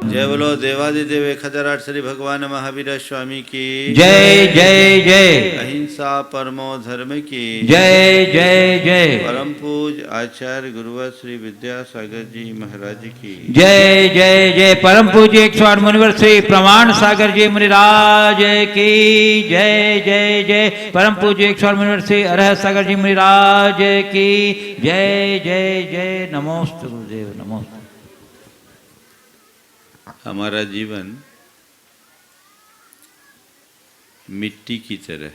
जय बोलो देवादिदेव 1008 श्री भगवान महावीर स्वामी की जय जय जय। अहिंसा परमो धर्म की जय जय जय। परम पूज आचार्य गुरुवर श्री विद्यासागर जी महाराज की जय जय जय। परम पूज्य 108 मुनिवर श्री प्रमाण सागर जी मुनिराज की जय जय जय। परम पूज्य 108 मुनिवर श्री अरहत सागर जी मुनिराज की जय जय जय। नमोस्तु गुरुदेव नमोस्तु। हमारा जीवन मिट्टी की तरह,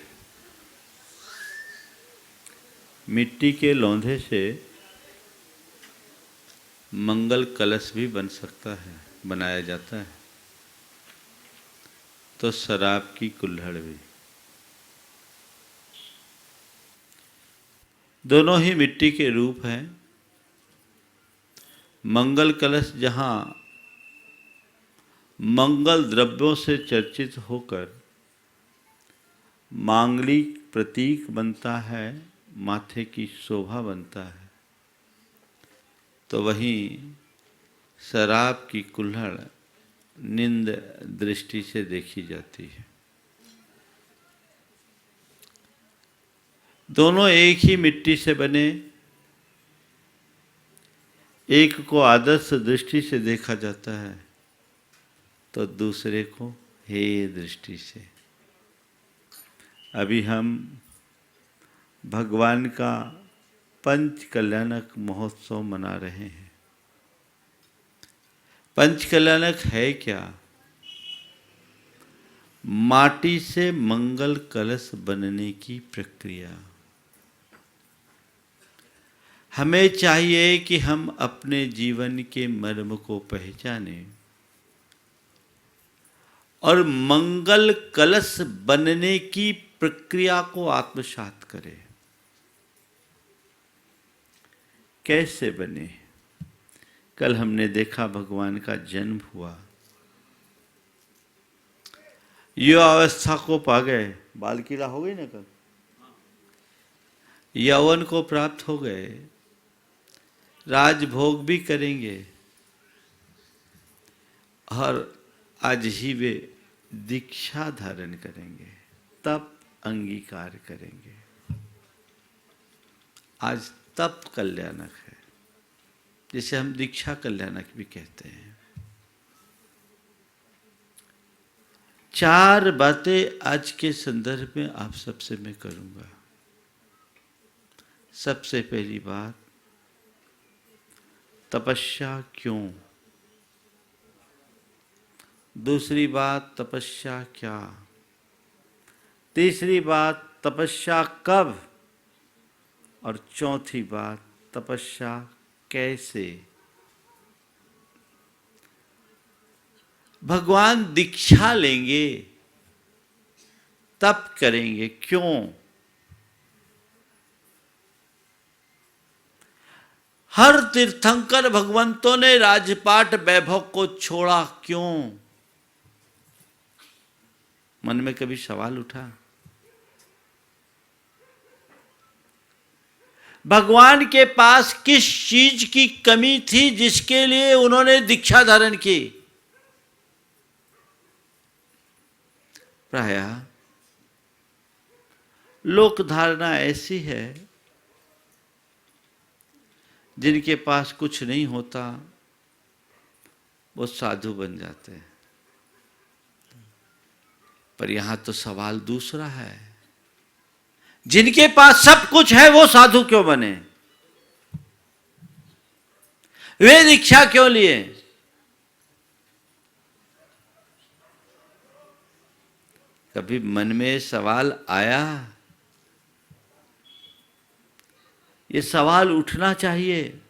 मिट्टी के लोंधे से मंगल कलश भी बन सकता है, बनाया जाता है, तो शराब की कुल्हड़ भी। दोनों ही मिट्टी के रूप हैं। मंगल कलश जहाँ मंगल द्रव्यों से चर्चित होकर मांगलिक प्रतीक बनता है, माथे की शोभा बनता है, तो वहीं शराब की कुल्हड़ निंद दृष्टि से देखी जाती है। दोनों एक ही मिट्टी से बने, एक को आदर्श दृष्टि से देखा जाता है तो दूसरे को हे दृष्टि से। अभी हम भगवान का पंच कल्याणक महोत्सव मना रहे हैं। पंच कल्याणक है क्या? माटी से मंगल कलश बनने की प्रक्रिया। हमें चाहिए कि हम अपने जीवन के मर्म को पहचानें और मंगल कलश बनने की प्रक्रिया को आत्मसात करें। कैसे बने? कल हमने देखा भगवान का जन्म हुआ, युवा अवस्था को पा गए, बाल कीड़ा हो गई ना, कल यौवन को प्राप्त हो गए, राजभोग भी करेंगे और आज ही वे दीक्षा धारण करेंगे, तब अंगीकार करेंगे। आज तप कल्याणक है, जिसे हम दीक्षा कल्याणक भी कहते हैं। 4 बातें आज के संदर्भ में आप सबसे मैं करूंगा। सबसे पहली बात, तपस्या क्यों? दूसरी बात, तपस्या क्या? तीसरी बात, तपस्या कब? और चौथी बात, तपस्या कैसे? भगवान दीक्षा लेंगे, तप करेंगे, क्यों? हर तीर्थंकर भगवंतों ने राजपाट वैभव को छोड़ा, क्यों? मन में कभी सवाल उठा? भगवान के पास किस चीज की कमी थी जिसके लिए उन्होंने दीक्षा धारण की? प्रायः लोक धारणा ऐसी है, जिनके पास कुछ नहीं होता वो साधु बन जाते हैं। पर यहां तो सवाल दूसरा है, जिनके पास सब कुछ है वो साधु क्यों बने? वे दीक्षा क्यों लिए? कभी मन में सवाल आया? ये सवाल उठना चाहिए,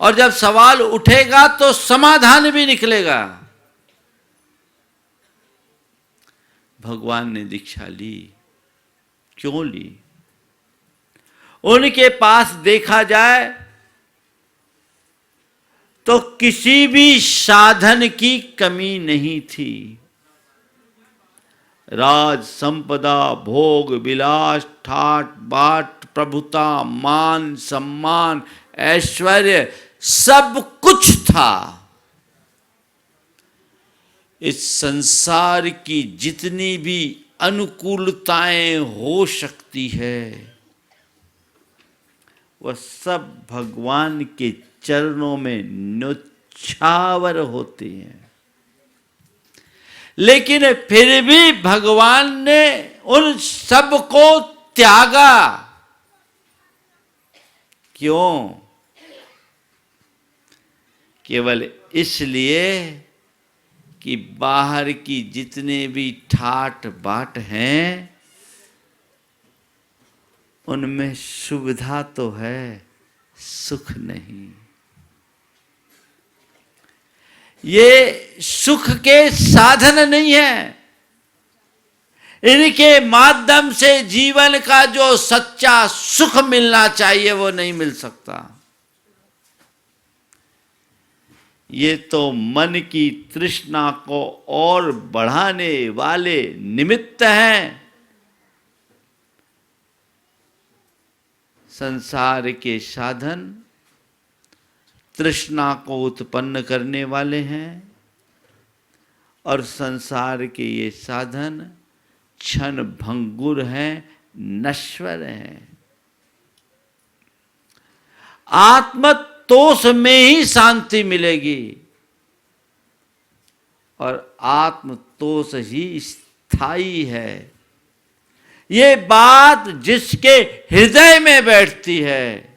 और जब सवाल उठेगा तो समाधान भी निकलेगा। भगवान ने दीक्षा ली, क्यों ली? उनके पास देखा जाए तो किसी भी साधन की कमी नहीं थी। राज संपदा, भोग विलास, ठाट बाट, प्रभुता, मान सम्मान, ऐश्वर्य, सब कुछ था। इस संसार की जितनी भी अनुकूलताएं हो सकती है वह सब भगवान के चरणों में न्योछावर होती हैं। लेकिन फिर भी भगवान ने उन सब को त्यागा। क्यों? केवल इसलिए कि बाहर की जितने भी ठाट बाट हैं उनमें सुविधा तो है, सुख नहीं। ये सुख के साधन नहीं है। इनके माध्यम से जीवन का जो सच्चा सुख मिलना चाहिए वो नहीं मिल सकता। ये तो मन की तृष्णा को और बढ़ाने वाले निमित्त हैं। संसार के साधन तृष्णा को उत्पन्न करने वाले हैं और संसार के ये साधन क्षण भंगुर हैं, नश्वर हैं। आत्मतोष में ही शांति मिलेगी और आत्मतोष ही स्थायी है। ये बात जिसके हृदय में बैठती है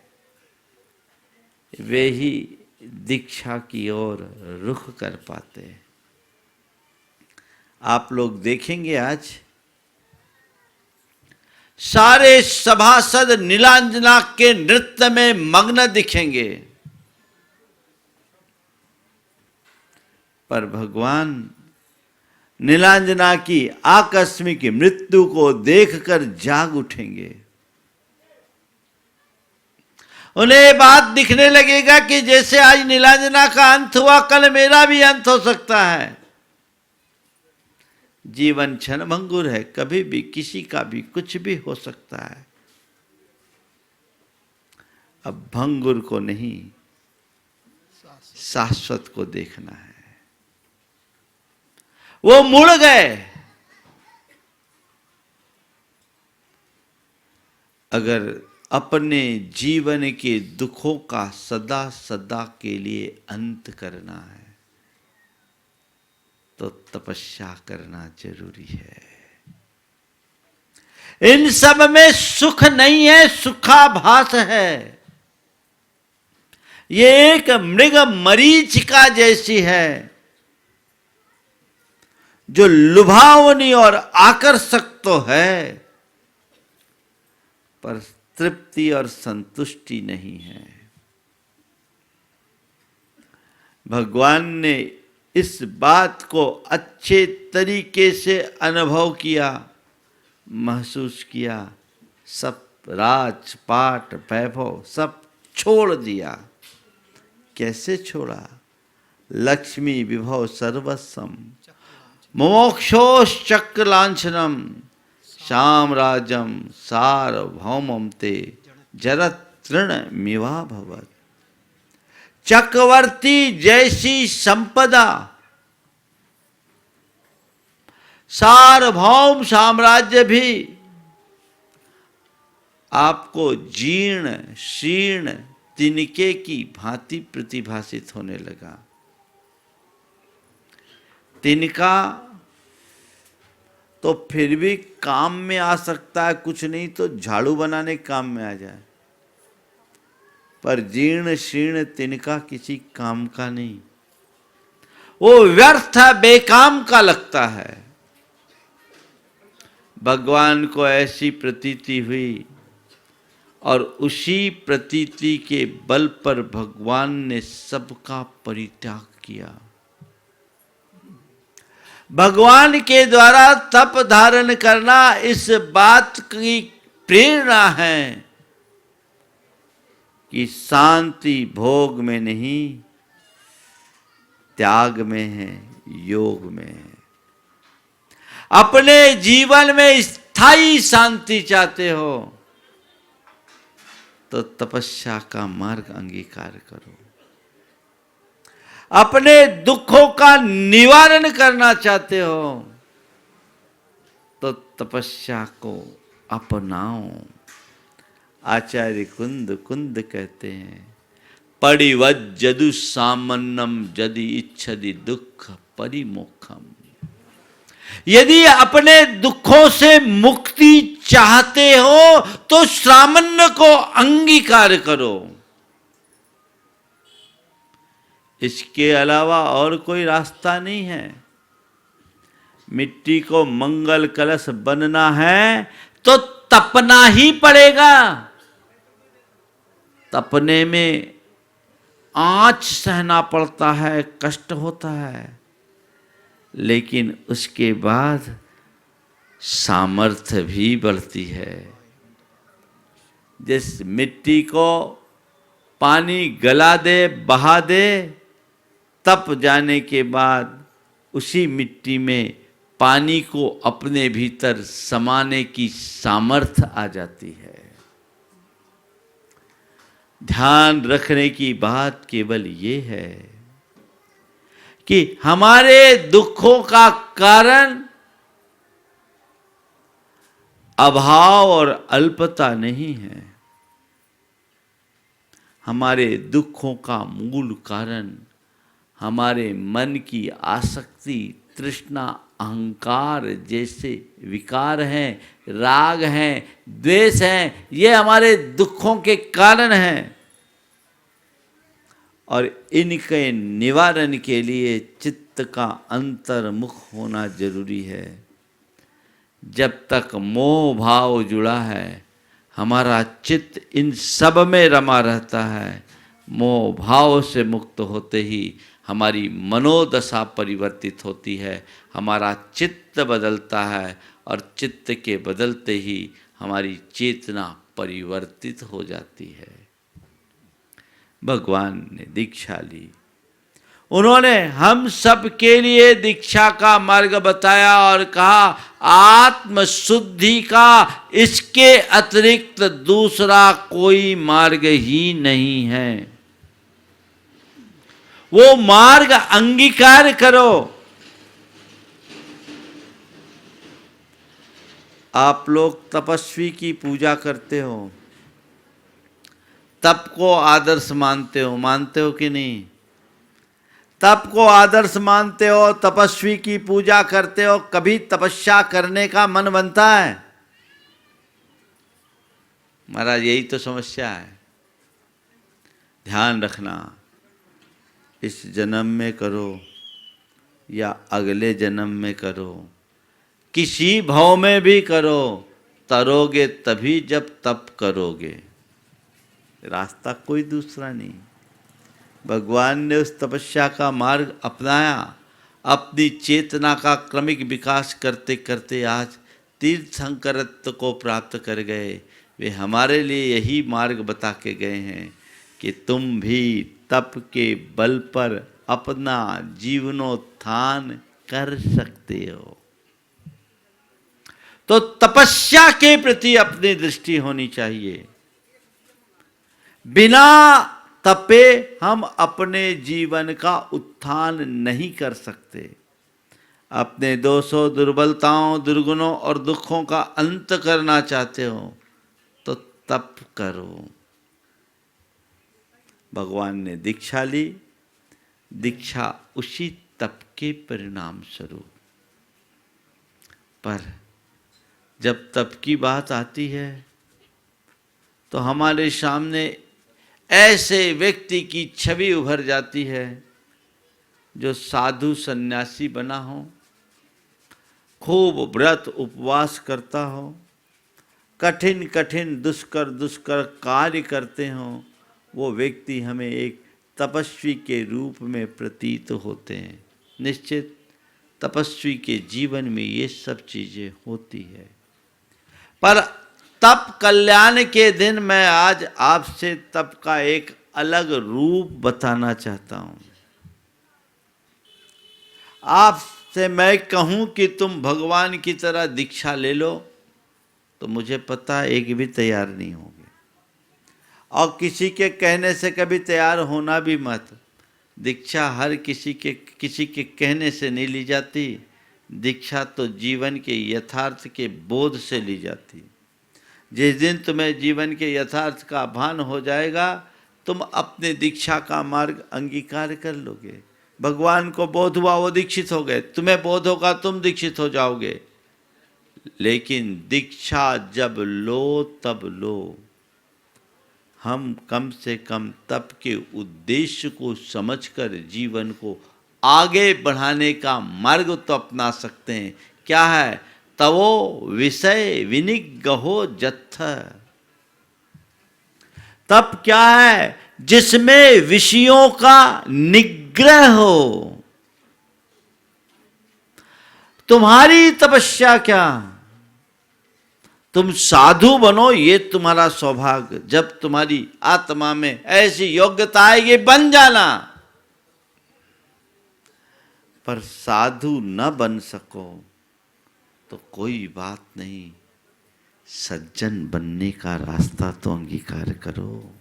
वे ही दीक्षा की ओर रुख कर पाते हैं। आप लोग देखेंगे आज सारे सभासद नीलांजना के नृत्य में मग्न दिखेंगे, पर भगवान नीलांजना की आकस्मिक मृत्यु को देखकर जाग उठेंगे। उन्हें बात दिखने लगेगा कि जैसे आज नीलांजना का अंत हुआ कल मेरा भी अंत हो सकता है। जीवन क्षणभंगुर है, कभी भी किसी का भी कुछ भी हो सकता है। अब भंगुर को नहीं शाश्वत को देखना है। वो मुड़ गए। अगर अपने जीवन के दुखों का सदा सदा के लिए अंत करना है तो तपस्या करना जरूरी है। इन सब में सुख नहीं है, सुखाभास है। ये एक मृग मरीचिका जैसी है जो लुभावनी और आकर्षक तो है पर तृप्ति और संतुष्टि नहीं है। भगवान ने इस बात को अच्छे तरीके से अनुभव किया, महसूस किया। सब राजपाट वैभव सब छोड़ दिया। कैसे छोड़ा? लक्ष्मी विभव सर्वस्वम मोक्षोश्चक्र लांछनम साम्राज्यम सार्वभौमं ते जरतृण मिवा भवत्। चक्रवर्ती जैसी संपदा, सार्वभौम साम्राज्य भी आपको जीर्ण शीर्ण तिनके की भांति प्रतिभासित होने लगा। तिनका तो फिर भी काम में आ सकता है, कुछ नहीं तो झाड़ू बनाने काम में आ जाए, पर जीर्ण शीर्ण तिनका किसी काम का नहीं। वो व्यर्थ है, बेकाम का लगता है। भगवान को ऐसी प्रतीति हुई और उसी प्रतीति के बल पर भगवान ने सबका परित्याग किया। भगवान के द्वारा तप धारण करना इस बात की प्रेरणा है कि शांति भोग में नहीं, त्याग में है, योग में है। अपने जीवन में स्थायी शांति चाहते हो तो तपस्या का मार्ग अंगीकार करो। अपने दुखों का निवारण करना चाहते हो तो तपस्या को अपनाओ। आचार्य कुंद कहते हैं, परिवज्जदु सामन्नम यदि इच्छति दुख परिमोक्षम। यदि अपने दुखों से मुक्ति चाहते हो तो सामान्य को अंगीकार करो। इसके अलावा और कोई रास्ता नहीं है। मिट्टी को मंगल कलश बनना है तो तपना ही पड़ेगा। तपने में आंच सहना पड़ता है, कष्ट होता है, लेकिन उसके बाद सामर्थ्य भी बढ़ती है। जिस मिट्टी को पानी गला दे, बहा दे, तप जाने के बाद उसी मिट्टी में पानी को अपने भीतर समाने की सामर्थ्य आ जाती है। ध्यान रखने की बात केवल ये है कि हमारे दुखों का कारण अभाव और अल्पता नहीं है। हमारे दुखों का मूल कारण हमारे मन की आसक्ति, तृष्णा, अहंकार जैसे विकार हैं, राग हैं, द्वेष हैं। ये हमारे दुखों के कारण हैं और इनके निवारण के लिए चित्त का अंतर्मुख होना जरूरी है। जब तक मोह भाव जुड़ा है, हमारा चित्त इन सब में रमा रहता है। मोह भाव से मुक्त होते ही हमारी मनोदशा परिवर्तित होती है, हमारा चित्त बदलता है और चित्त के बदलते ही हमारी चेतना परिवर्तित हो जाती है। भगवान ने दीक्षा ली, उन्होंने हम सब के लिए दीक्षा का मार्ग बताया और कहा आत्म शुद्धि का इसके अतिरिक्त दूसरा कोई मार्ग ही नहीं है। वो मार्ग अंगीकार करो। आप लोग तपस्वी की पूजा करते हो, तप को आदर्श मानते हो कि नहीं? तप को आदर्श मानते हो, तपस्वी की पूजा करते हो, कभी तपस्या करने का मन बनता है? महाराज यही तो समस्या है। ध्यान रखना, इस जन्म में करो या अगले जन्म में करो, किसी भाव में भी करो, तरोगे तभी जब तप करोगे। रास्ता कोई दूसरा नहीं। भगवान ने उस तपस्या का मार्ग अपनाया। अपनी चेतना का क्रमिक विकास करते करते आज तीर्थंकरत्व को प्राप्त कर गए। वे हमारे लिए यही मार्ग बता के गए हैं कि तुम भी तप के बल पर अपना जीवनोत्थान कर सकते हो। तो तपस्या के प्रति अपनी दृष्टि होनी चाहिए। बिना तपे हम अपने जीवन का उत्थान नहीं कर सकते। अपने दोषों, दुर्बलताओं, दुर्गुणों और दुखों का अंत करना चाहते हो तो तप करो। भगवान ने दीक्षा ली, दीक्षा उसी तप के परिणाम स्वरूप। पर जब तप की बात आती है तो हमारे सामने ऐसे व्यक्ति की छवि उभर जाती है जो साधु सन्यासी बना हो, खूब व्रत उपवास करता हो, कठिन कठिन दुष्कर कार्य करते हों। वो व्यक्ति हमें एक तपस्वी के रूप में प्रतीत होते हैं। निश्चित तपस्वी के जीवन में ये सब चीजें होती है। पर तप कल्याण के दिन मैं आज आपसे तप का एक अलग रूप बताना चाहता हूं। आपसे मैं कहूं कि तुम भगवान की तरह दीक्षा ले लो तो मुझे पता है एक भी तैयार नहीं होगे, और किसी के कहने से कभी तैयार होना भी मत। दीक्षा हर किसी के कहने से नहीं ली जाती। दीक्षा तो जीवन के यथार्थ के बोध से ली जाती। जिस दिन तुम्हें जीवन के यथार्थ का भान हो जाएगा, तुम अपने दीक्षा का मार्ग अंगीकार कर लोगे। भगवान को बोध हुआ, वो दीक्षित हो गए। तुम्हें बोध होगा, तुम दीक्षित हो जाओगे। लेकिन दीक्षा जब लो तब लो। हम कम से कम तप के उद्देश्य को समझकर जीवन को आगे बढ़ाने का मार्ग तो अपना सकते हैं। क्या है? तवो विषय विनिग्रहो जत्थ। तप क्या है? जिसमें विषयों का निग्रह हो। तुम्हारी तपस्या क्या? तुम साधु बनो, ये तुम्हारा सौभाग्य। जब तुम्हारी आत्मा में ऐसी योग्यता आएगी, बन जाना। पर साधु न बन सको तो कोई बात नहीं, सज्जन बनने का रास्ता तो अंगीकार करो।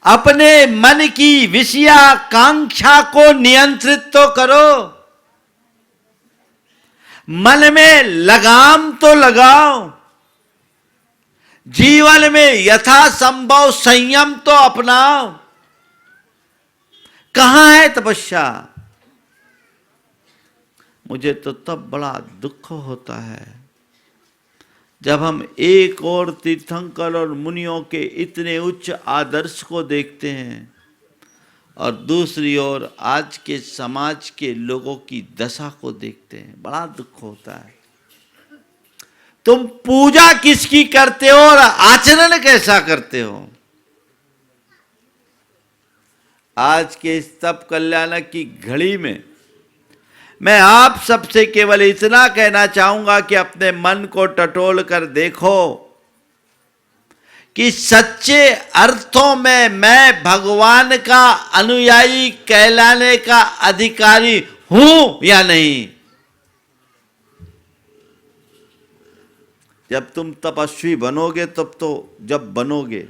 अपने मन की विषयाकांक्षा को नियंत्रित तो करो। मन में लगाम तो लगाओ। जीवन में यथासंभव संयम तो अपनाओ। कहां है तपस्या? मुझे तो तब बड़ा दुख होता है जब हम एक और तीर्थंकर और मुनियों के इतने उच्च आदर्श को देखते हैं और दूसरी ओर आज के समाज के लोगों की दशा को देखते हैं। बड़ा दुख होता है। तुम पूजा किसकी करते हो और आचरण कैसा करते हो? आज के इस तप कल्याणक की घड़ी में मैं आप सबसे केवल इतना कहना चाहूंगा कि अपने मन को टटोल कर देखो कि सच्चे अर्थों में मैं भगवान का अनुयायी कहलाने का अधिकारी हूं या नहीं। जब तुम तपस्वी बनोगे तब तो जब बनोगे,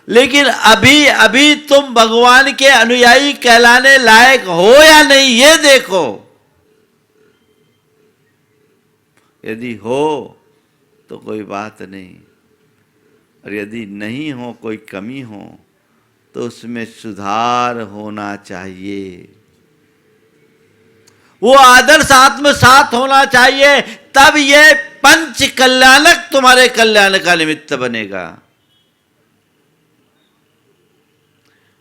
लेकिन अभी अभी तुम भगवान के अनुयायी कहलाने लायक हो या नहीं, ये देखो। यदि हो तो कोई बात नहीं, और यदि नहीं हो, कोई कमी हो, तो उसमें सुधार होना चाहिए। वो आदर्श आत्मसात होना चाहिए, तब ये पंच कल्याणक तुम्हारे कल्याण का निमित्त बनेगा।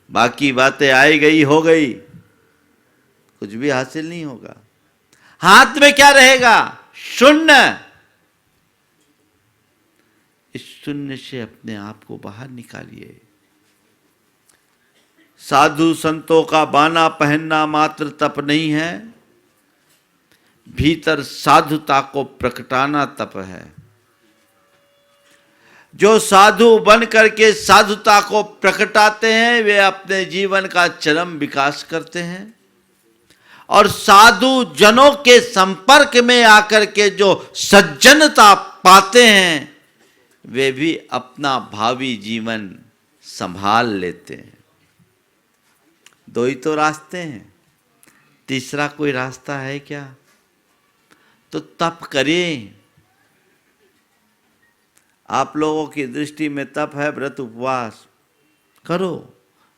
बाकी बातें आई गई हो गई, कुछ भी हासिल नहीं होगा। हाथ में क्या रहेगा? शून्य। इस शून्य से अपने आप को बाहर निकालिए। साधु संतों का बाना पहनना मात्र तप नहीं है, भीतर साधुता को प्रकटाना तप है। जो साधु बन करके साधुता को प्रकटाते हैं, वे अपने जीवन का चरम विकास करते हैं। और साधु जनों के संपर्क में आकर के जो सज्जनता पाते हैं, वे भी अपना भावी जीवन संभाल लेते हैं। दो ही तो रास्ते हैं, तीसरा कोई रास्ता है क्या? तो तप करें। आप लोगों की दृष्टि में तप है व्रत उपवास, करो।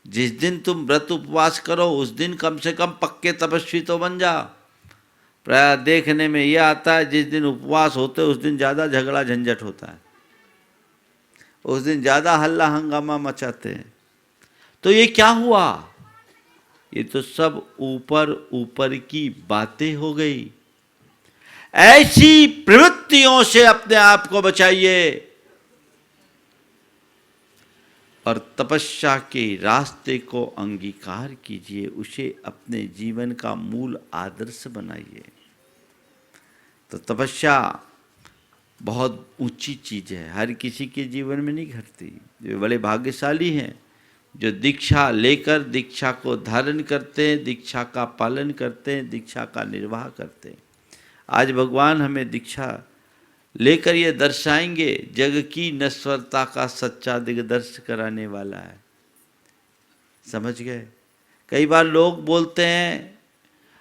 जिस दिन तुम व्रत उपवास करो उस दिन कम से कम पक्के तपस्वी तो बन जाओ। प्राय देखने में यह आता है, जिस दिन उपवास होते उस दिन ज़्यादा झगड़ा झंझट होता है, उस दिन ज़्यादा हल्ला हंगामा मचाते हैं। तो ये क्या हुआ? ये तो सब ऊपर ऊपर की बातें हो गई। ऐसी प्रवृत्तियों से अपने आप को बचाइए और तपस्या के रास्ते को अंगीकार कीजिए, उसे अपने जीवन का मूल आदर्श बनाइए। तो तपस्या बहुत ऊंची चीज है, हर किसी के जीवन में नहीं घटती। जो बड़े भाग्यशाली हैं जो दीक्षा लेकर दीक्षा को धारण करते हैं, दीक्षा का पालन करते हैं, दीक्षा का निर्वाह करते हैं। आज भगवान हमें दीक्षा लेकर ये दर्शाएंगे, जग की नश्वरता का सच्चा दिग्दर्श कराने वाला है। समझ गए? कई बार लोग बोलते हैं,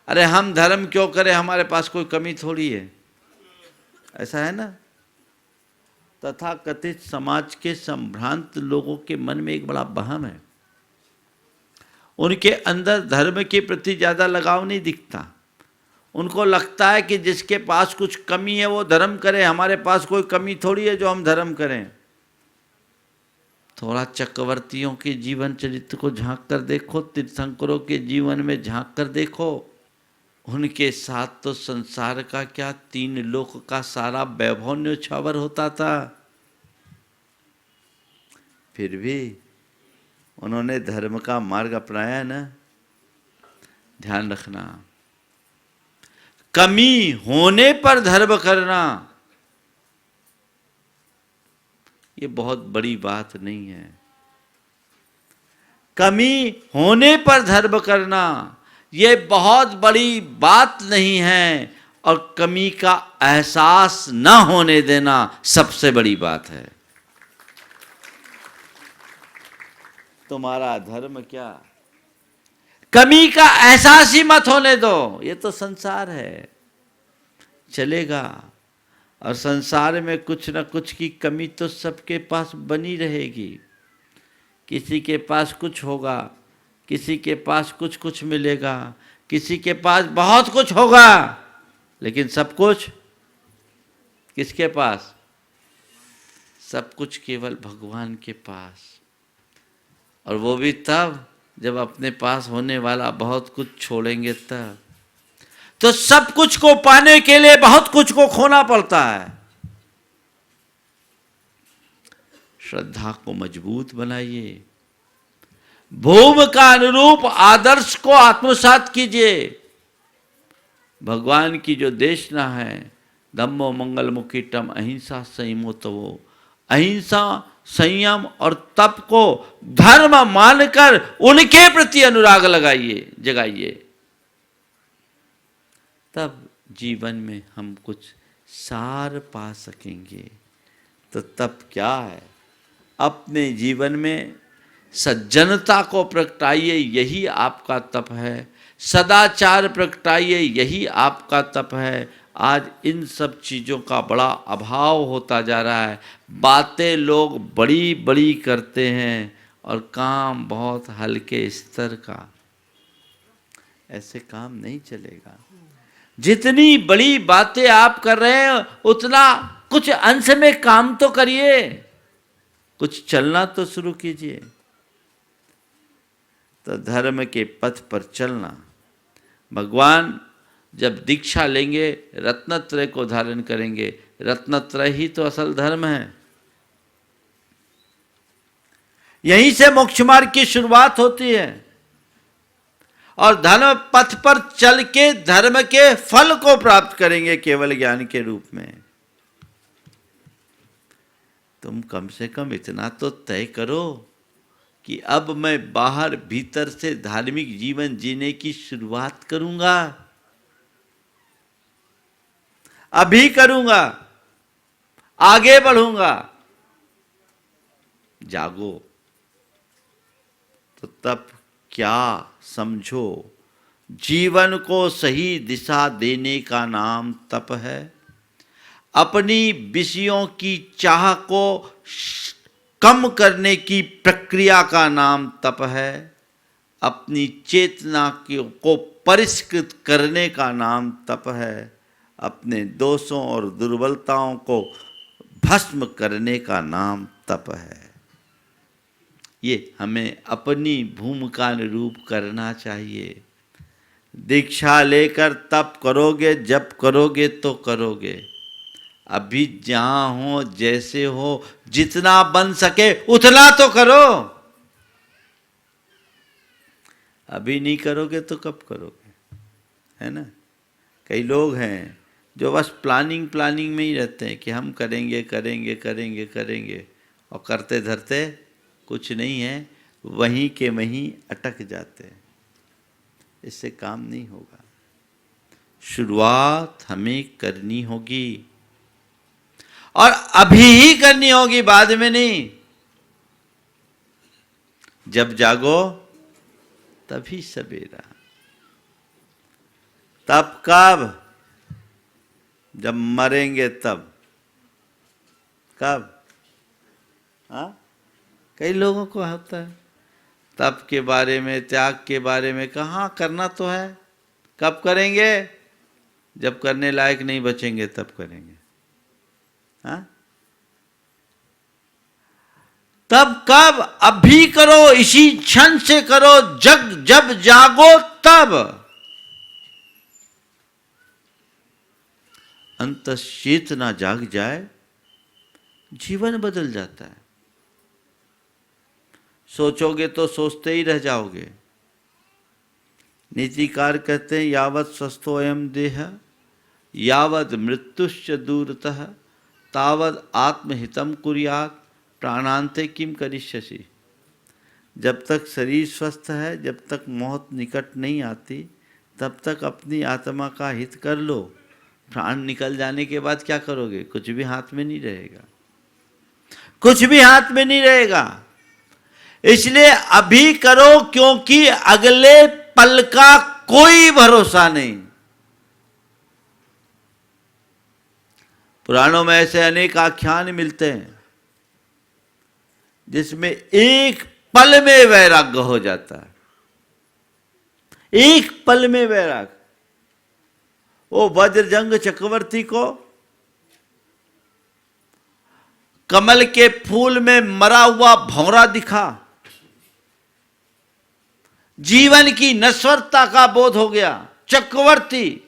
अरे हम धर्म क्यों करें, हमारे पास कोई कमी थोड़ी है। ऐसा है ना? तथा कथित समाज के संभ्रांत लोगों के मन में एक बड़ा वहम है। उनके अंदर धर्म के प्रति ज़्यादा लगाव नहीं दिखता। उनको लगता है कि जिसके पास कुछ कमी है वो धर्म करे, हमारे पास कोई कमी थोड़ी है जो हम धर्म करें। थोड़ा चक्रवर्तियों के जीवन चरित्र को झांक कर देखो, तीर्थंकरों के जीवन में झांक कर देखो। उनके साथ तो संसार का क्या, 3 लोक का सारा वैभव न्योछावर होता था, फिर भी उन्होंने धर्म का मार्ग अपनाया ना। ध्यान रखना, कमी होने पर धर्म करना ये बहुत बड़ी बात नहीं है। कमी होने पर धर्म करना ये बहुत बड़ी बात नहीं है, और कमी का एहसास न होने देना सबसे बड़ी बात है। तुम्हारा धर्म क्या, कमी का एहसास ही मत होने दो। ये तो संसार है, चलेगा, और संसार में कुछ न कुछ की कमी तो सबके पास बनी रहेगी। किसी के पास कुछ होगा, किसी के पास कुछ कुछ मिलेगा, किसी के पास बहुत कुछ होगा, लेकिन सब कुछ किसके पास? सब कुछ केवल भगवान के पास। और वो भी तब जब अपने पास होने वाला बहुत कुछ छोड़ेंगे तब। तो सब कुछ को पाने के लिए बहुत कुछ को खोना पड़ता है। श्रद्धा को मजबूत बनाइए, भूम का अनुरूप आदर्श को आत्मसात कीजिए। भगवान की जो देशना है, धम्मो मंगल मुखीटम अहिंसा संयमो तवो, अहिंसा संयम और तप को धर्म मानकर उनके प्रति अनुराग लगाइए, जगाइए। तब जीवन में हम कुछ सार पा सकेंगे। तो तप क्या है? अपने जीवन में सज्जनता को प्रगटाइए, यही आपका तप है। सदाचार प्रगटाइए, यही आपका तप है। आज इन सब चीज़ों का बड़ा अभाव होता जा रहा है। बातें लोग बड़ी बड़ी करते हैं और काम बहुत हल्के स्तर का। ऐसे काम नहीं चलेगा। जितनी बड़ी बातें आप कर रहे हैं उतना कुछ अंश में काम तो करिए, कुछ चलना तो शुरू कीजिए। तो धर्म के पथ पर चलना, भगवान जब दीक्षा लेंगे रत्नत्रय को धारण करेंगे। रत्नत्रय ही तो असल धर्म है। यहीं से मोक्ष मार्ग की शुरुआत होती है, और धर्म पथ पर चल के धर्म के फल को प्राप्त करेंगे केवल ज्ञान के रूप में। तुम कम से कम इतना तो तय करो कि अब मैं बाहर भीतर से धार्मिक जीवन जीने की शुरुआत करूंगा, अभी करूंगा, आगे बढ़ूंगा। जागो। तो तब क्या समझो, जीवन को सही दिशा देने का नाम तप है। अपनी विषयों की चाह को कम करने की प्रक्रिया का नाम तप है। अपनी चेतना को परिष्कृत करने का नाम तप है। अपने दोषों और दुर्बलताओं को भस्म करने का नाम तप है। ये हमें अपनी भूमिका अनुरूप करना चाहिए। दीक्षा लेकर तप करोगे, जप करोगे तो करोगे। अभी जहाँ हो, जैसे हो, जितना बन सके उतना तो करो। अभी नहीं करोगे तो कब करोगे? है ना? कई लोग हैं जो बस प्लानिंग में ही रहते हैं कि हम करेंगे करेंगे करेंगे करेंगे, और करते धरते कुछ नहीं है, वहीं के वहीं अटक जाते हैं। इससे काम नहीं होगा। शुरुआत हमें करनी होगी, और अभी ही करनी होगी, बाद में नहीं। जब जागो तभी सवेरा। तब कब? जब मरेंगे तब। कब? हाँ, कई लोगों को होता है तप के बारे में, त्याग के बारे में, कहाँ करना तो है, कब करेंगे? जब करने लायक नहीं बचेंगे तब करेंगे। हाँ, तब कब? अभी करो, इसी क्षण से करो, जब जागो तब। अंतश्चेतना जाग जाए, जीवन बदल जाता है। सोचोगे तो सोचते ही रह जाओगे। नीतिकार कहते हैं, यावत् स्वस्थो अयम देह यावत् मृत्युश्च दूरतः तावत् आत्महितम कुर्यात् प्राणांते किम करिष्यसि। जब तक शरीर स्वस्थ है, जब तक मौत निकट नहीं आती, तब तक अपनी आत्मा का हित कर लो। प्राण निकल जाने के बाद क्या करोगे? कुछ भी हाथ में नहीं रहेगा, कुछ भी हाथ में नहीं रहेगा। इसलिए अभी करो, क्योंकि अगले पल का कोई भरोसा नहीं। पुराणों में ऐसे अनेक आख्यान मिलते हैं जिसमें एक पल में वैराग्य हो जाता है, एक पल में वैराग्य। वो वज्रजंग चक्रवर्ती को कमल के फूल में मरा हुआ भंवरा दिखा, जीवन की नश्वरता का बोध हो गया। चक्रवर्ती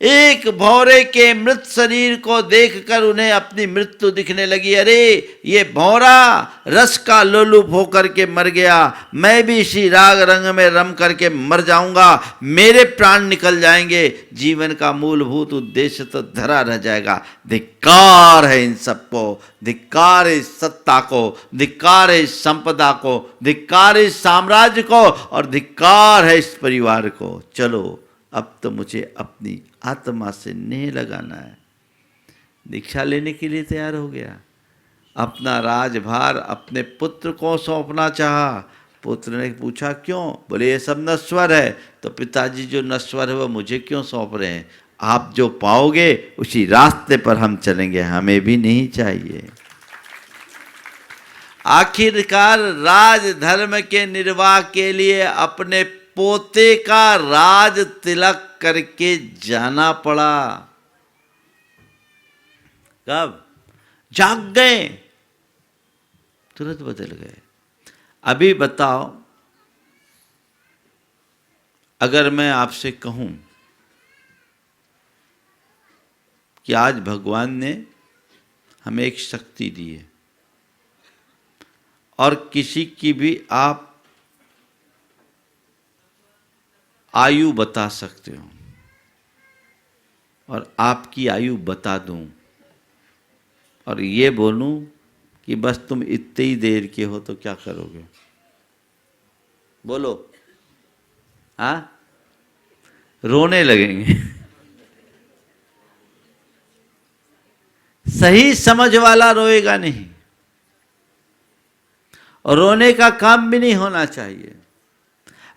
एक भौरे के मृत शरीर को देखकर उन्हें अपनी मृत्यु दिखने लगी। अरे ये भौरा रस का लोलुप होकर के मर गया, मैं भी इसी राग रंग में रम करके मर जाऊंगा, मेरे प्राण निकल जाएंगे, जीवन का मूलभूत उद्देश्य तो धरा रह जाएगा। धिक्कार है इन सबको, धिक्कार है इस सत्ता को, धिक्कार है इस संपदा को, धिक्कार है इस साम्राज्य को, और धिक्कार है इस परिवार को। चलो अब तो मुझे अपनी आत्मा से नेह लगाना है। दीक्षा लेने के लिए तैयार हो गया। अपना राजभार अपने पुत्र को सौंपना चाहा। पुत्र ने पूछा क्यों? बोले ये सब नश्वर है, तो पिताजी जो नश्वर है वो मुझे क्यों सौंप रहे हैं? आप जो पाओगे उसी रास्ते पर हम चलेंगे, हमें भी नहीं चाहिए। आखिरकार राज धर्म के निर्वाह के लिए अपने पोते का राज तिलक करके जाना पड़ा। कब? जाग गए, तुरंत बदल गए। अभी बताओ, अगर मैं आपसे कहूं कि आज भगवान ने हमें एक शक्ति दी है और किसी की भी आप आयु बता सकते हो और आपकी आयु बता दूं और ये बोलूं कि बस तुम इतनी ही देर के हो, तो क्या करोगे? बोलो। हाँ, रोने लगेंगे। सही समझ वाला रोएगा नहीं, और रोने का काम भी नहीं होना चाहिए।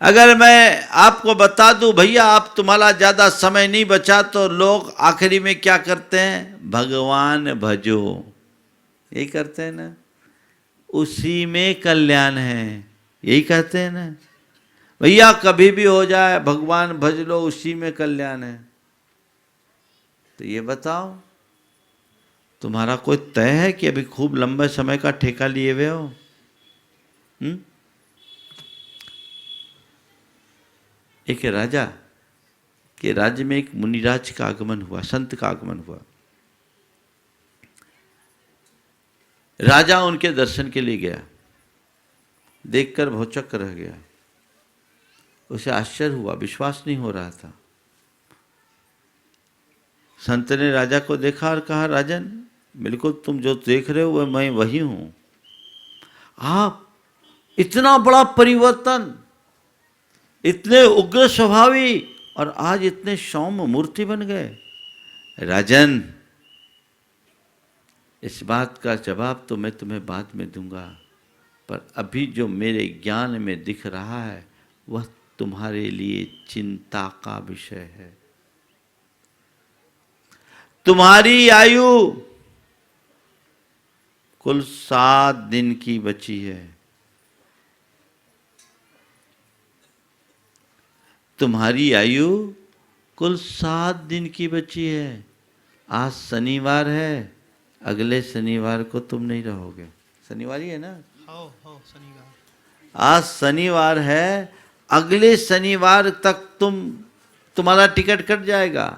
अगर मैं आपको बता दूं भैया आप तुम्हारा ज्यादा समय नहीं बचा, तो लोग आखिरी में क्या करते हैं? भगवान भजो, यही करते हैं ना, उसी में कल्याण है, यही कहते हैं ना। भैया कभी भी हो जाए भगवान भज लो, उसी में कल्याण है। तो ये बताओ, तुम्हारा कोई तय है कि अभी खूब लंबे समय का ठेका लिए हुए हो? एक राजा के राज्य में एक मुनिराज का आगमन हुआ, संत का आगमन हुआ। राजा उनके दर्शन के लिए गया, देखकर भौचक्क रह गया। उसे आश्चर्य हुआ, विश्वास नहीं हो रहा था। संत ने राजा को देखा और कहा, राजन बिल्कुल तुम जो देख रहे हो वह मैं वही हूं। आप इतना बड़ा परिवर्तन, इतने उग्र स्वभावी, और आज इतने सौम्य मूर्ति बन गए। राजन इस बात का जवाब तो मैं तुम्हें बाद में दूंगा, पर अभी जो मेरे ज्ञान में दिख रहा है वह तुम्हारे लिए चिंता का विषय है। तुम्हारी आयु कुल 7 दिन की बची है। तुम्हारी आयु कुल 7 दिन की बची है। आज शनिवार है, अगले शनिवार को तुम नहीं रहोगे। शनिवार ही है ना? हो शनिवार। आज शनिवार है, अगले शनिवार तक तुम्हारा टिकट कट जाएगा।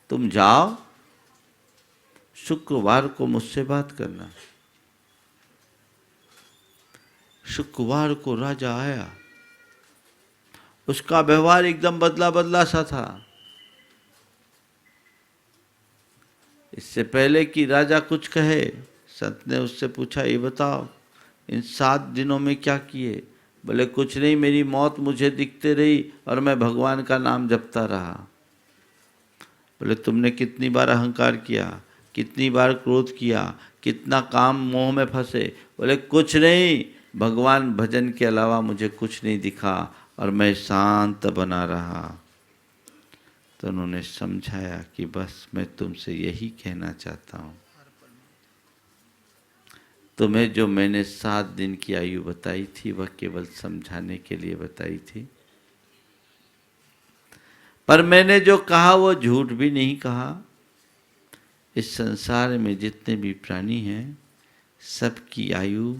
तुम जाओ, शुक्रवार को मुझसे बात करना। शुक्रवार को राजा आया, उसका व्यवहार एकदम बदला बदला सा था। इससे पहले कि राजा कुछ कहे, संत ने उससे पूछा, ये बताओ इन 7 दिनों में क्या किए? बोले कुछ नहीं, मेरी मौत मुझे दिखते रही और मैं भगवान का नाम जपता रहा। बोले तुमने कितनी बार अहंकार किया, कितनी बार क्रोध किया, कितना काम मोह में फंसे? बोले कुछ नहीं, भगवान भजन के अलावा मुझे कुछ नहीं दिखा और मैं शांत बना रहा। तो उन्होंने समझाया कि बस मैं तुमसे यही कहना चाहता हूँ, तुम्हें जो मैंने 7 दिन की आयु बताई थी वह केवल समझाने के लिए बताई थी, पर मैंने जो कहा वो झूठ भी नहीं कहा। इस संसार में जितने भी प्राणी हैं सबकी आयु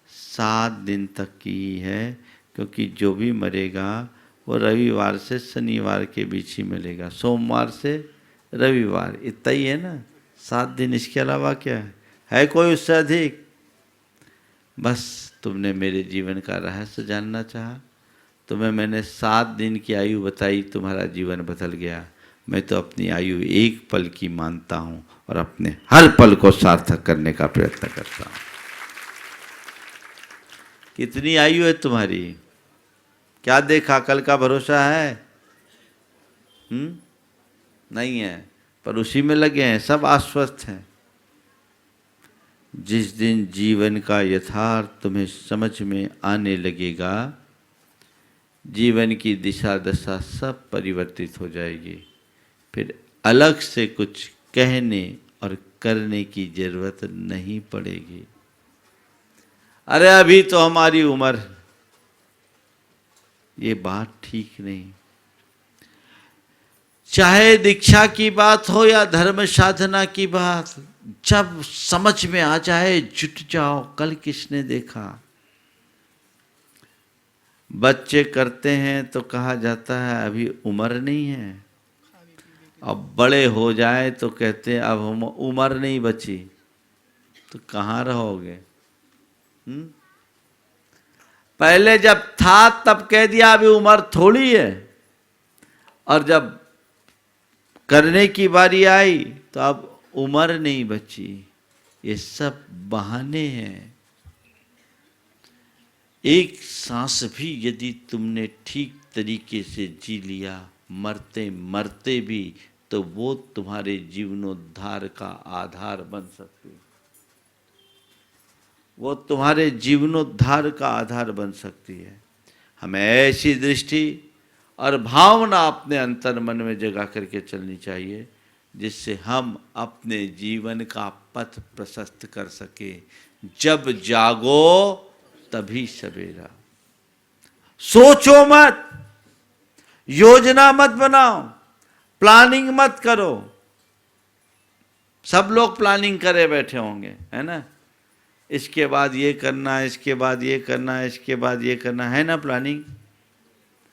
7 दिन तक की ही है, क्योंकि जो भी मरेगा वो रविवार से शनिवार के बीच ही मिलेगा, सोमवार से रविवार, इतना ही है ना 7 दिन। इसके अलावा क्या है कोई उससे अधिक? बस तुमने मेरे जीवन का रहस्य जानना चाहा, तुम्हें मैंने 7 दिन की आयु बताई, तुम्हारा जीवन बदल गया। मैं तो अपनी आयु 1 पल की मानता हूँ और अपने हर पल को सार्थक करने का प्रयत्न करता हूँ। कितनी आयु है तुम्हारी? क्या देखा? कल का भरोसा है? नहीं है, पर उसी में लगे हैं, सब आश्वस्त हैं। जिस दिन जीवन का यथार्थ तुम्हें समझ में आने लगेगा, जीवन की दिशा दशा सब परिवर्तित हो जाएगी। फिर अलग से कुछ कहने और करने की जरूरत नहीं पड़ेगी। अरे अभी तो हमारी उम्र, ये बात ठीक नहीं। चाहे दीक्षा की बात हो या धर्म साधना की बात, जब समझ में आ जाए जुट जाओ। कल किसने देखा? बच्चे करते हैं तो कहा जाता है अभी उम्र नहीं है, अब बड़े हो जाए तो कहते हैं अब हम उम्र नहीं बची। तो कहाँ रहोगे? पहले जब था तब कह दिया अभी उम्र थोड़ी है, और जब करने की बारी आई तो अब उम्र नहीं बची। ये सब बहाने हैं। एक सांस भी यदि तुमने ठीक तरीके से जी लिया, मरते मरते भी, तो वो तुम्हारे जीवनोद्धार का आधार बन सकती है। वो तुम्हारे जीवनोद्धार का आधार बन सकती है। हमें ऐसी दृष्टि और भावना अपने अंतर मन में जगा करके चलनी चाहिए, जिससे हम अपने जीवन का पथ प्रशस्त कर सके। जब जागो तभी सवेरा। सोचो मत, योजना मत बनाओ, प्लानिंग मत करो। सब लोग प्लानिंग करे बैठे होंगे, है ना? इसके बाद ये करना, इसके बाद ये करना, इसके बाद ये करना, है ना प्लानिंग?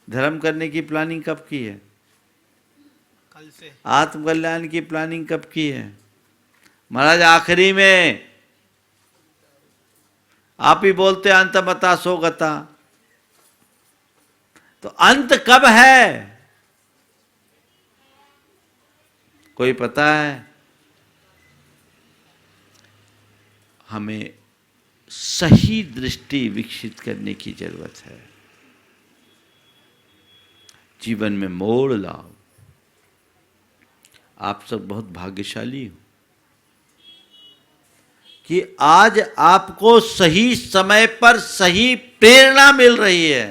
धर्म करने की प्लानिंग कब की है? कल से। आत्मकल्याण की प्लानिंग कब की है? महाराज आखिरी में आप ही बोलते अंतमता सोगता। तो अंत कब है? कोई पता है? हमें सही दृष्टि विकसित करने की जरूरत है। जीवन में मोड़ लाओ। आप सब बहुत भाग्यशाली हो कि आज आपको सही समय पर सही प्रेरणा मिल रही है।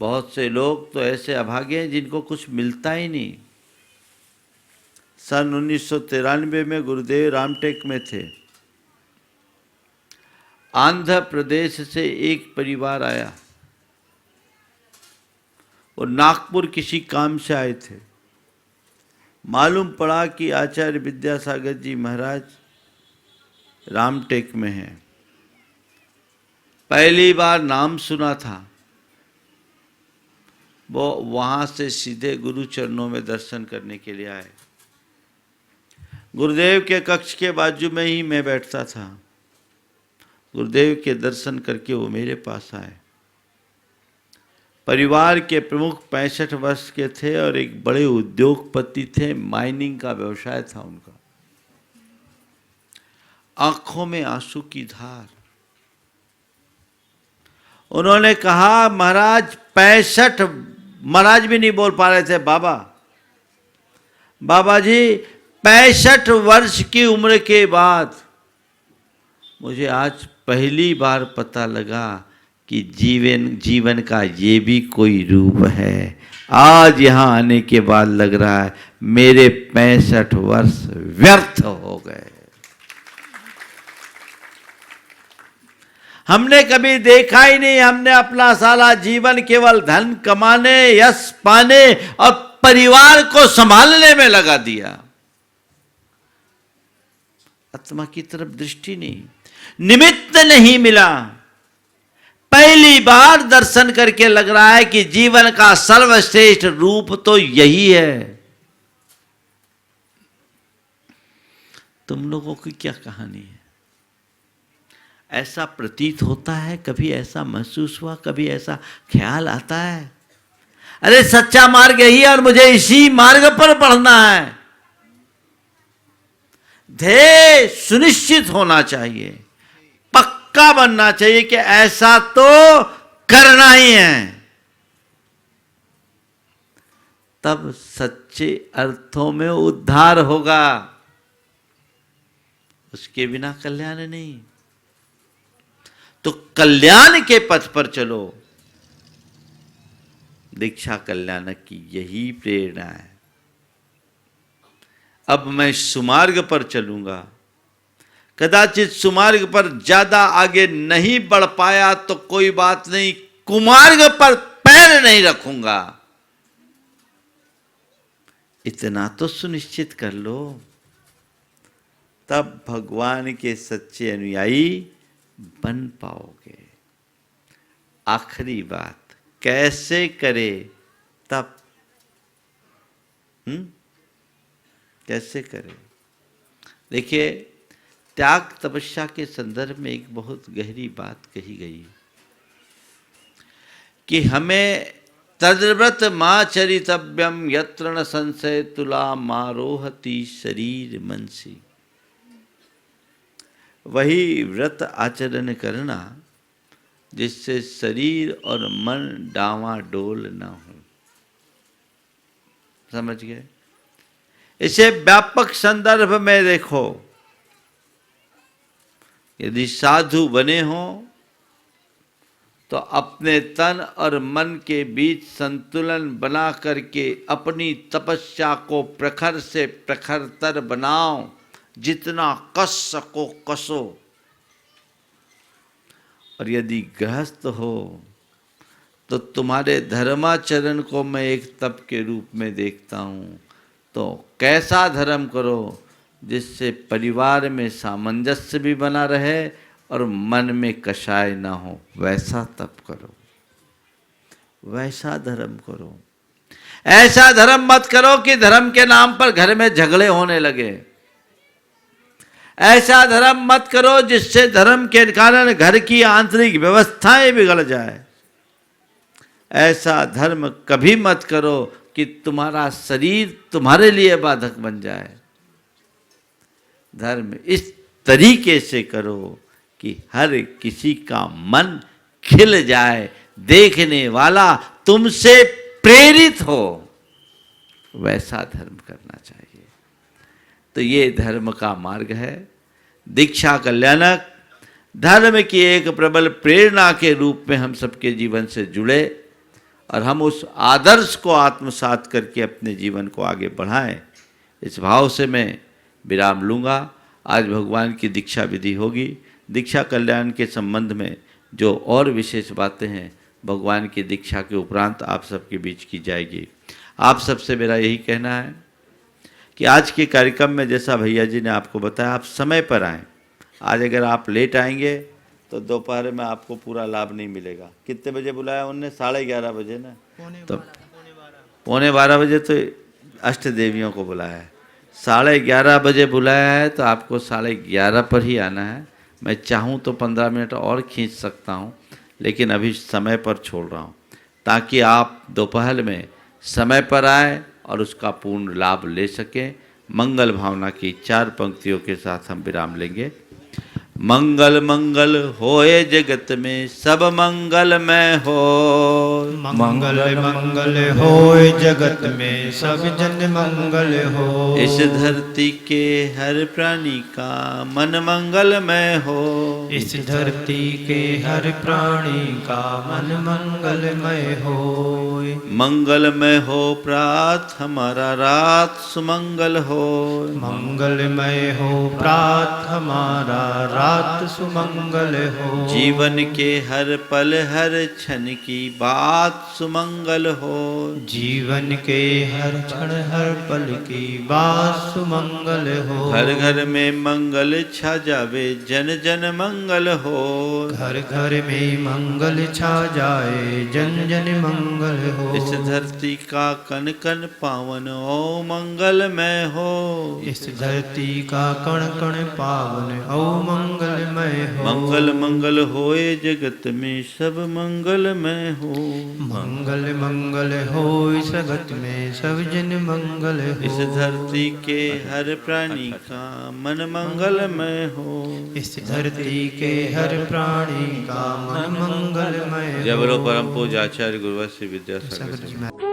बहुत से लोग तो ऐसे अभागे हैं जिनको कुछ मिलता ही नहीं। सन 1993 में गुरुदेव रामटेक में थे। आंध्र प्रदेश से एक परिवार आया, वो नागपुर किसी काम से आए थे। मालूम पड़ा कि आचार्य विद्यासागर जी महाराज रामटेक में हैं। पहली बार नाम सुना था। वो वहां से सीधे गुरु चरणों में दर्शन करने के लिए आए। गुरुदेव के कक्ष के बाजू में ही मैं बैठता था। गुरुदेव के दर्शन करके वो मेरे पास आए। परिवार के प्रमुख 65 वर्ष के थे और एक बड़े उद्योगपति थे। माइनिंग का व्यवसाय था उनका। आंखों में आंसू की धार। उन्होंने कहा, महाराज 65, महाराज भी नहीं बोल पा रहे थे, बाबा जी 65 वर्ष की उम्र के बाद मुझे आज पहली बार पता लगा कि जीवन का ये भी कोई रूप है। आज यहाँ आने के बाद लग रहा है मेरे 65 वर्ष व्यर्थ हो गए। हमने कभी देखा ही नहीं। हमने अपना सारा जीवन केवल धन कमाने, यश पाने और परिवार को संभालने में लगा दिया। आत्मा की तरफ दृष्टि नहीं, निमित्त नहीं मिला। पहली बार दर्शन करके लग रहा है कि जीवन का सर्वश्रेष्ठ रूप तो यही है। तुम लोगों की क्या कहानी है? ऐसा प्रतीत होता है, कभी ऐसा महसूस हुआ, कभी ऐसा ख्याल आता है, अरे सच्चा मार्ग यही है और मुझे इसी मार्ग पर बढ़ना है। ध्येय सुनिश्चित होना चाहिए, पक्का बनना चाहिए कि ऐसा तो करना ही है। तब सच्चे अर्थों में उद्धार होगा। उसके बिना कल्याण नहीं। तो कल्याण के पथ पर चलो। दीक्षा कल्याणक की यही प्रेरणा है। अब मैं सुमार्ग पर चलूंगा। कदाचित सुमार्ग पर ज्यादा आगे नहीं बढ़ पाया तो कोई बात नहीं, कुमार्ग पर पैर नहीं रखूंगा। इतना तो सुनिश्चित कर लो, तब भगवान के सच्चे अनुयायी बन पाओगे। आखिरी बात, कैसे करे तब? कैसे करे? देखिए, त्याग तपस्या के संदर्भ में एक बहुत गहरी बात कही गई कि हमें तद्व्रत मां चरितव्यम यत्र न संशय तुला मारोहति शरीर मनसी। वही व्रत आचरण करना जिससे शरीर और मन डावाडोल न हो। समझ गए? इसे व्यापक संदर्भ में देखो। यदि साधु बने हो तो अपने तन और मन के बीच संतुलन बना करके अपनी तपस्या को प्रखर से प्रखरतर बनाओ। जितना कस सको कसो। और यदि गृहस्थ हो तो तुम्हारे धर्माचरण को मैं एक तप के रूप में देखता हूँ। तो कैसा धर्म करो जिससे परिवार में सामंजस्य भी बना रहे और मन में कषाय ना हो, वैसा तप करो, वैसा धर्म करो। ऐसा धर्म मत करो कि धर्म के नाम पर घर में झगड़े होने लगे। ऐसा धर्म मत करो जिससे धर्म के कारण घर की आंतरिक व्यवस्थाएं बिगड़ जाए। ऐसा धर्म कभी मत करो कि तुम्हारा शरीर तुम्हारे लिए बाधक बन जाए। धर्म इस तरीके से करो कि हर किसी का मन खिल जाए, देखने वाला तुमसे प्रेरित हो। वैसा धर्म करना चाहिए। तो ये धर्म का मार्ग है। दीक्षा कल्याणक धर्म की एक प्रबल प्रेरणा के रूप में हम सबके जीवन से जुड़े और हम उस आदर्श को आत्मसात करके अपने जीवन को आगे बढ़ाएं। इस भाव से मैं विराम लूँगा। आज भगवान की दीक्षा विधि होगी। दीक्षा कल्याण के संबंध में जो और विशेष बातें हैं भगवान की दीक्षा के उपरांत आप सबके बीच की जाएगी। आप सबसे मेरा यही कहना है कि आज के कार्यक्रम में जैसा भैया जी ने आपको बताया, आप समय पर आएँ। आज अगर आप लेट आएंगे तो दोपहर में आपको पूरा लाभ नहीं मिलेगा। कितने बजे बुलाया उनने? 11:30 बजे ना, तो 11:15 बजे तो अष्ट देवियों को बुलाया है। 11:30 बजे बुलाया है तो आपको 11:30 पर ही आना है। मैं चाहूँ तो 15 मिनट और खींच सकता हूँ, लेकिन अभी समय पर छोड़ रहा हूँ ताकि आप दोपहर में समय पर आए और उसका पूर्ण लाभ ले सकें। मंगल भावना की 4 पंक्तियों के साथ हम विराम लेंगे। मंगल मंगल होए जगत में सब मंगलमय हो। मंगल मंगल होए जगत में सब जन मंगल हो। इस धरती के हर प्राणी का मन मंगलमय हो। इस धरती के हर प्राणी का मन मंगलमय हो। मंगलमय हो प्रात हमारा रात सुमंगल हो। मंगलमय हो प्रात हमारा रात सुमंगल हो। जीवन के हर पल हर क्षण की बात सुमंगल हो। जीवन के हर क्षण हर पल की बात सुमंगल हो। घर घर में मंगल छा जावे जन जन मंगल हो। घर घर में मंगल छा जाए जन जन मंगल हो। इस धरती का कण कण पावन ओ मंगलमय हो। इस धरती का कण कण पावन ओ मंगलमय हो। मंगल मंगल होए जगत में सब मंगलमय हो। मंगल मंगल हो इस जगत में सब जन मंगल हो। इस धरती के हर प्राणी का मन मंगलमय हो। इस धरती के हर प्राणी का मन मंगलमय हो। जय बोलो परम पूज्य आचार्य गुरुवर श्री विद्यासागर जी।